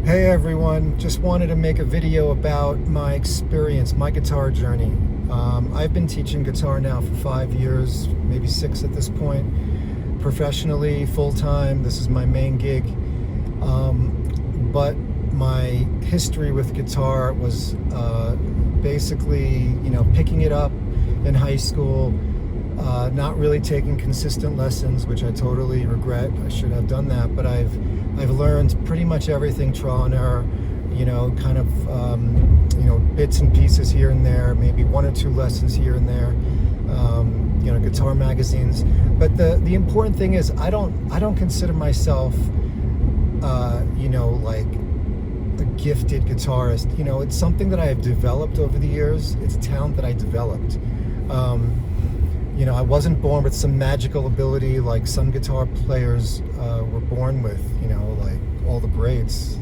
Hey everyone, just wanted to make a video about my experience, my guitar journey. I've been teaching guitar now for 5 years, maybe 6 at this point, professionally, full-time. This is my main gig. But my history with guitar was basically, picking it up in high school, not really taking consistent lessons, which I totally regret. I should have done that, but I've learned pretty much everything trial and error, kind of, bits and pieces here and there, maybe 1 or 2 lessons here and there, guitar magazines. But the important thing is I don't consider myself, like a gifted guitarist. It's something that I have developed over the years. It's a talent that I developed. I wasn't born with some magical ability like some guitar players were born with, like all the greats,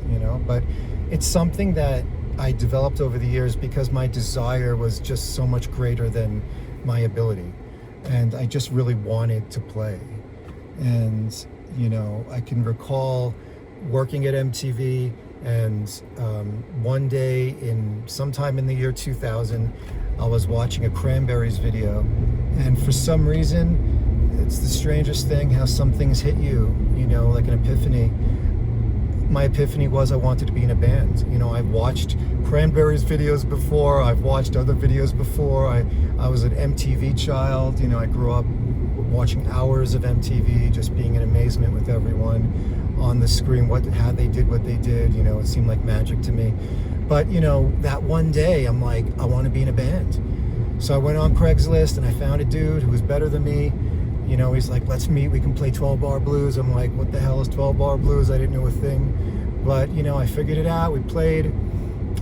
but it's something that I developed over the years because my desire was just so much greater than my ability. And I just really wanted to play. And, I can recall working at MTV, and one day sometime in the year 2000, I was watching a Cranberries video, and for some reason, it's the strangest thing how some things hit you, like an epiphany. My epiphany was I wanted to be in a band. I've watched Cranberries videos before, I've watched other videos before. I was an MTV child. I grew up watching hours of MTV, just being in amazement with everyone on the screen, how they did what they did. It seemed like magic to me. But that one day I'm like, I want to be in a band. So I went on Craigslist and I found a dude who was better than me. He's like, let's meet, we can play 12-bar blues. I'm like, what the hell is 12-bar blues? I didn't know a thing. But I figured it out, we played,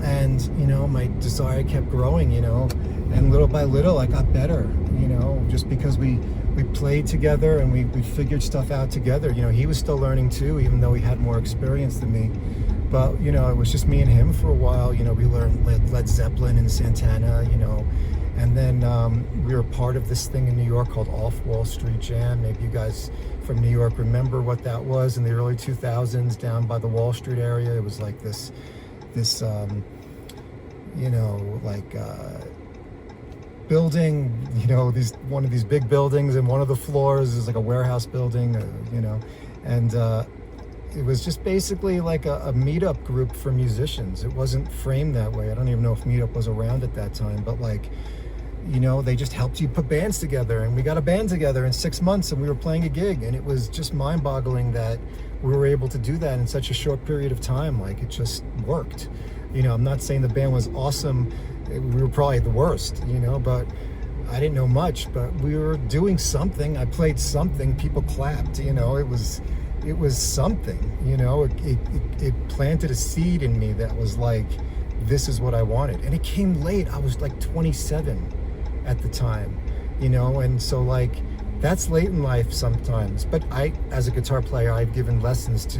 and my desire kept growing, and little by little I got better, just because we played together and we figured stuff out together. He was still learning too, even though he had more experience than me. But it was just me and him for a while. We learned Led Zeppelin and Santana, and then we were part of this thing in New York called Off Wall Street Jam. Maybe you guys from New York remember what that was in the early 2000s down by the Wall Street area. It was like this building, one of these big buildings, and one of the floors is like a warehouse building, and it was just basically like a meetup group for musicians. It wasn't framed that way. I don't even know if meetup was around at that time, but they just helped you put bands together, and we got a band together in 6 months and we were playing a gig, and it was just mind-boggling that we were able to do that in such a short period of time. Like, it just worked. I'm not saying the band was awesome. We were probably the worst, but I didn't know much, but we were doing something. I played something, people clapped, it was something, it planted a seed in me that was like, this is what I wanted. And it came late. I was like 27 at the time, and so like, that's late in life sometimes. But as a guitar player, I've given lessons to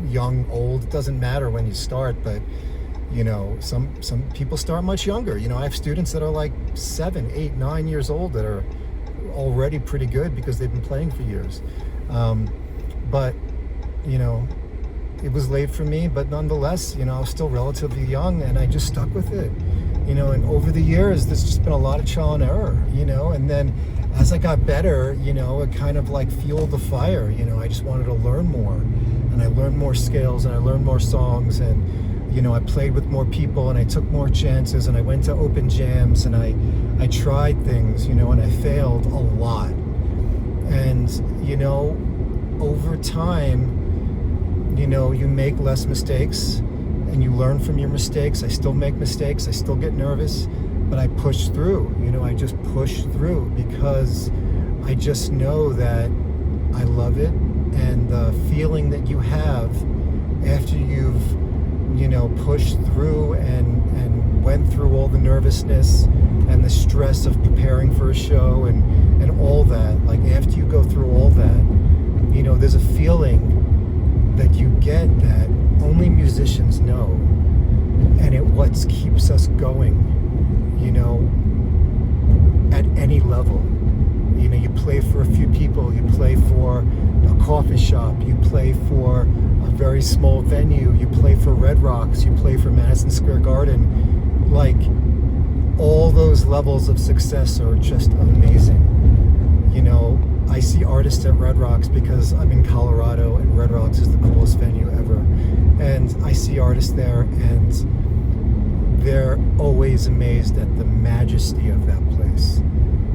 young, old, it doesn't matter when you start, but some people start much younger. I have students that are like 7, 8, 9 years old that are already pretty good because they've been playing for years. But it was late for me, but nonetheless, I was still relatively young, and I just stuck with it. And over the years, there's just been a lot of trial and error, and then as I got better, it kind of like fueled the fire. I just wanted to learn more, and I learned more scales, and I learned more songs, and I played with more people, and I took more chances, and I went to open jams, and I tried things, and I failed a lot. And over time, you make less mistakes and you learn from your mistakes. I still make mistakes, I still get nervous, but I push through. I just push through because I just know that I love it, and the feeling that you have after you've pushed through and went through all the nervousness and the stress of preparing for a show and all that, like after you go through all that, there's a feeling that you get that only musicians know, and it what keeps us going, at any level. You play for a few people, you play for a coffee shop, you play for a very small venue, you play for Red Rocks, you play for Madison Square Garden. Like, all those levels of success are just amazing. You know, I see artists at Red Rocks because I'm in Colorado and Red Rocks is the coolest venue ever. And I see artists there and they're always amazed at the majesty of that place.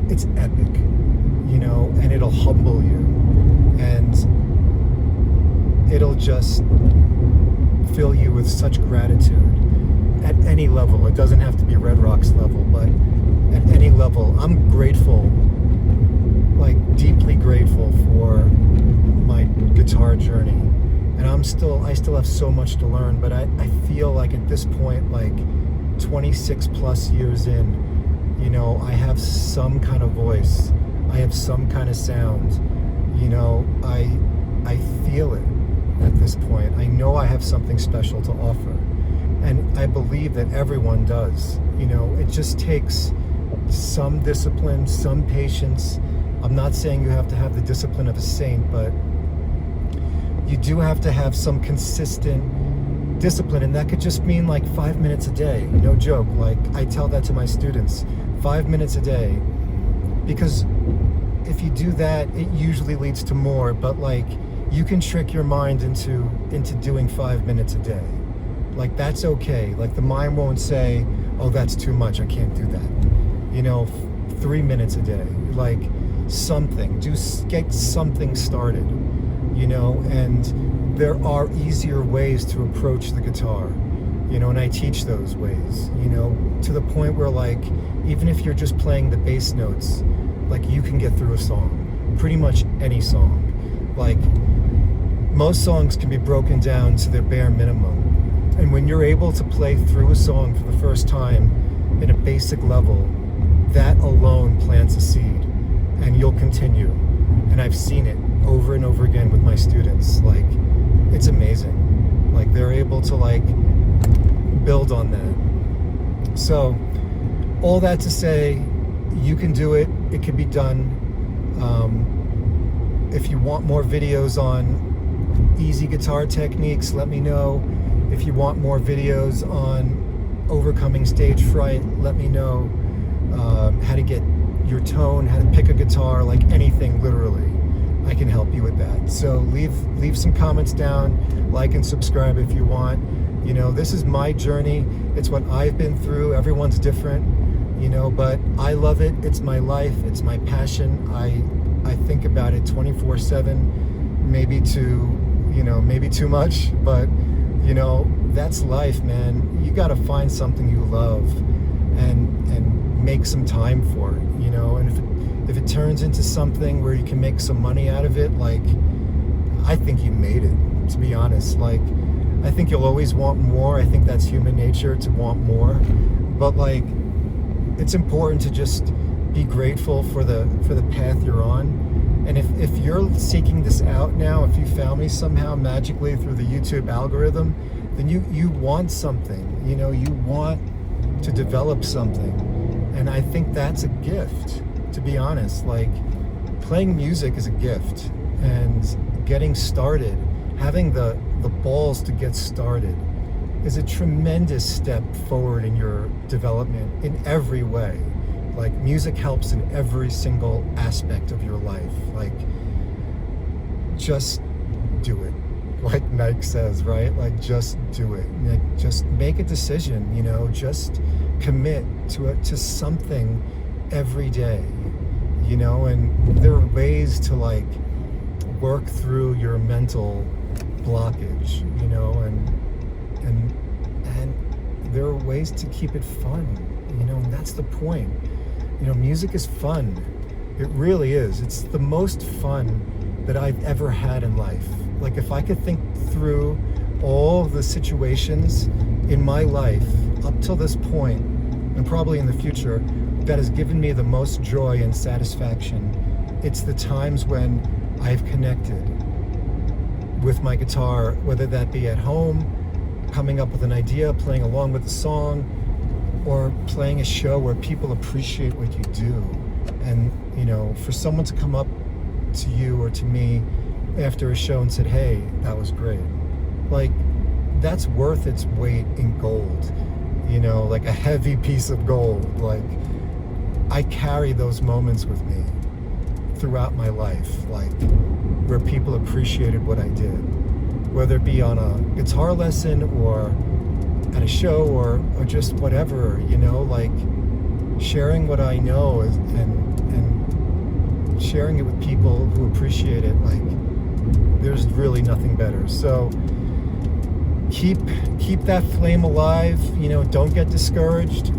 It's epic, you know, and it'll humble you. And it'll just fill you with such gratitude at any level. It doesn't have to be Red Rocks level, but at any level. I'm grateful, like deeply grateful for my guitar journey. And I still have so much to learn, but I feel like at this point, like 26 plus years in, you know, I have some kind of voice. I have some kind of sound. You know, I feel it at this point. I know I have something special to offer. And I believe that everyone does. You know, it just takes some discipline, some patience. I'm not saying you have to have the discipline of a saint, but you do have to have some consistent discipline. And that could just mean like 5 minutes a day. No joke. Like, I tell that to my students, 5 minutes a day. Because if you do that, it usually leads to more. But like, you can trick your mind into doing 5 minutes a day. Like, that's okay. Like, the mind won't say, oh, that's too much, I can't do that. You know, 3 minutes a day. Like, something. Get something started, you know, and there are easier ways to approach the guitar, you know, and I teach those ways, you know, to the point where, like, even if you're just playing the bass notes, like, you can get through a song, pretty much any song. Like, most songs can be broken down to their bare minimum. And when you're able to play through a song for the first time in a basic level, that alone plants a seed, and you'll continue. And I've seen it over and over again with my students. Like, it's amazing. Like, they're able to, like, build on that. So, all that to say, you can do it. It can be done. If you want more videos on easy guitar techniques, let me know. If you want more videos on overcoming stage fright, let me know. How to get your tone, how to pick a guitar, like anything, literally. I can help you with that. So leave some comments down, like and subscribe if you want. You know, this is my journey. It's what I've been through. Everyone's different, you know, but I love it. It's my life. It's my passion. I think about it 24/7, maybe too much, but you know, that's life, man. You got to find something you love and make some time for it, you know. And if it turns into something where you can make some money out of it, like, I think you made it, to be honest. Like, I think you'll always want more. I think that's human nature, to want more. But like, it's important to just be grateful for the path you're on. And if you're seeking this out now, if you found me somehow magically through the YouTube algorithm, then you want something, you know, you want to develop something. And I think that's a gift, to be honest. Like, playing music is a gift, and getting started, having the balls to get started, is a tremendous step forward in your development in every way. Like, music helps in every single aspect of your life. Like, just do it. Like Nike says, right? Like, just do it. Like, just make a decision, you know, just commit to something every day, you know. And there are ways to, like, work through your mental blockage, you know, and there are ways to keep it fun, you know, and that's the point. You know, music is fun. It really is. It's the most fun that I've ever had in life. Like, if I could think through all the situations in my life up till this point, and probably in the future, that has given me the most joy and satisfaction, it's the times when I've connected with my guitar, whether that be at home, coming up with an idea, playing along with the song, or playing a show where people appreciate what you do. And, you know, for someone to come up to you or to me after a show and said, hey, that was great, like, that's worth its weight in gold, like a heavy piece of gold. Like, I carry those moments with me throughout my life, like, where people appreciated what I did, whether it be on a guitar lesson or at a show or just whatever, like, sharing what I know and sharing it with people who appreciate it. Like, there's really nothing better. So keep that flame alive. Don't get discouraged.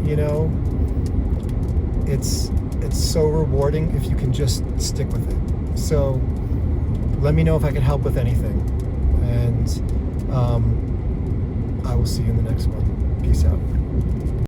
It's so rewarding if you can just stick with it. So let me know if I can help with anything, and I will see you in the next one. Peace out.